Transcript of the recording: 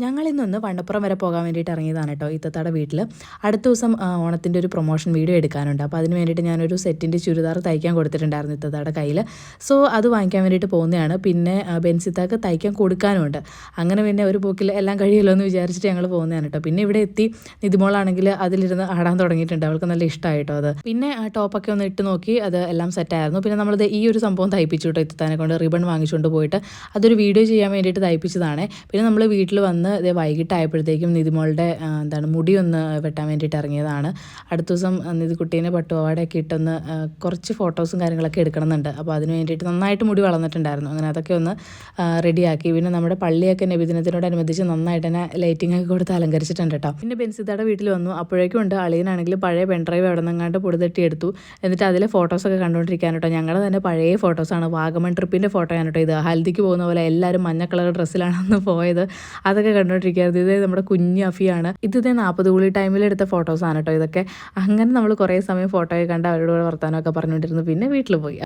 ഞങ്ങളിന്നൊന്ന് വണ്ണപ്പുറം വരെ പോകാൻ വേണ്ടിയിട്ട് ഇറങ്ങിയതാണ് കേട്ടോ ഇത്തത്താടെ വീട്ടിൽ. അടുത്ത ദിവസം ഓണത്തിൻ്റെ ഒരു പ്രൊമോഷൻ വീഡിയോ എടുക്കാനുണ്ട്. അപ്പോൾ അതിന് വേണ്ടിയിട്ട് ഞാനൊരു സെറ്റിൻ്റെ ചുരിദാർ തയ്ക്കാൻ കൊടുത്തിട്ടുണ്ടായിരുന്നു ഇത്തത്താടെ കയ്യിൽ. സോ അത് വാങ്ങിക്കാൻ വേണ്ടിയിട്ട് പോകുന്നതാണ്. പിന്നെ ബെൻസിത്താക്ക് തയ്ക്കാൻ കൊടുക്കാനുമുണ്ട്. അങ്ങനെ പിന്നെ ഒരു പോക്കിൽ എല്ലാം കഴിയുമല്ലോ എന്ന് വിചാരിച്ചിട്ട് ഞങ്ങൾ പോകുന്നതാണ് കേട്ടോ. പിന്നെ ഇവിടെ എത്തി നിതിമോളാണെങ്കിൽ അതിലിരുന്ന് ആടാൻ തുടങ്ങിയിട്ടുണ്ട്. അവൾക്ക് നല്ല ഇഷ്ടമായിട്ടോ അത്. പിന്നെ ടോപ്പൊക്കെ ഒന്ന് ഇട്ട് നോക്കി, അത് എല്ലാം സെറ്റായിരുന്നു. പിന്നെ നമ്മളത് ഈ ഒരു സംഭവം തയ്പ്പിച്ചു കേട്ടോ ഇത്തത്താനെ കൊണ്ട്. റിബൺ വാങ്ങിച്ചുകൊണ്ട് പോയിട്ട് അതൊരു വീഡിയോ ചെയ്യാൻ വേണ്ടിയിട്ട് തയ്പ്പിച്ചതാണ്. പിന്നെ നമ്മൾ വീട്ടിൽ വന്ന് വൈകിട്ടായപ്പോഴത്തേക്കും നിതിമോളുടെ മുടി ഒന്ന് വെട്ടാൻ വേണ്ടിയിട്ട് ഇറങ്ങിയതാണ്. അടുത്ത ദിവസം നിധിക്കുട്ടീനെ പട്ടുപാവാടയൊക്കെ ഇട്ടൊന്ന് കുറച്ച് ഫോട്ടോസും കാര്യങ്ങളൊക്കെ എടുക്കണമെന്നുണ്ട്. അപ്പോൾ അതിന് വേണ്ടിയിട്ട് നന്നായിട്ട് മുടി വളർന്നിട്ടുണ്ടായിരുന്നു. അങ്ങനെ അതൊക്കെ ഒന്ന് റെഡിയാക്കി. പിന്നെ നമ്മുടെ പള്ളിയൊക്കെ നബിദിനത്തിനോടനുബന്ധിച്ച് നന്നായിട്ട് തന്നെ ലൈറ്റിംഗ് ഒക്കെ കൊടുത്ത് അലങ്കരിച്ചിട്ടുണ്ട് കേട്ടോ. പിന്നെ ബെൻസിതയുടെ വീട്ടിൽ വന്നു. അപ്പോഴേക്കും ഉണ്ട് അളിയനാണെങ്കിൽ പഴയ പെൺഡ്രൈവ് എവിടെ നിന്നെങ്ങാണ്ട് പൊടിതട്ടി എടുത്തു. എന്നിട്ട് അതിലെ ഫോട്ടോസൊക്കെ കണ്ടുകൊണ്ടിരിക്കാൻ കേട്ടോ. ഞങ്ങളുടെ തന്നെ പഴയ ഫോട്ടോസാണ്. വാഗമൺ ട്രിപ്പിൻ്റെ ഫോട്ടോയാണ് കേട്ടോ ഇത്. ഹൽദിക്ക് പോകുന്ന പോലെ എല്ലാവരും മഞ്ഞ കളർ ഡ്രസ്സിലാണ് അന്ന് പോയത്. അതൊക്കെ കണ്ടുകൊണ്ടിരിക്കുകയായിരുന്നു. ഇതേ നമ്മുടെ കുഞ്ഞ് അഫിയാണ്. ഇതേ 40 കൂളി ടൈമിൽ എടുത്ത ഫോട്ടോസാണ് കേട്ടോ ഇതൊക്കെ. അങ്ങനെ നമ്മൾ കുറേ സമയം ഫോട്ടോയൊക്കെ കണ്ട് അവരോട് വർത്താനമൊക്കെ പറഞ്ഞുകൊണ്ടിരുന്നു. പിന്നെ വീട്ടിൽ പോയി.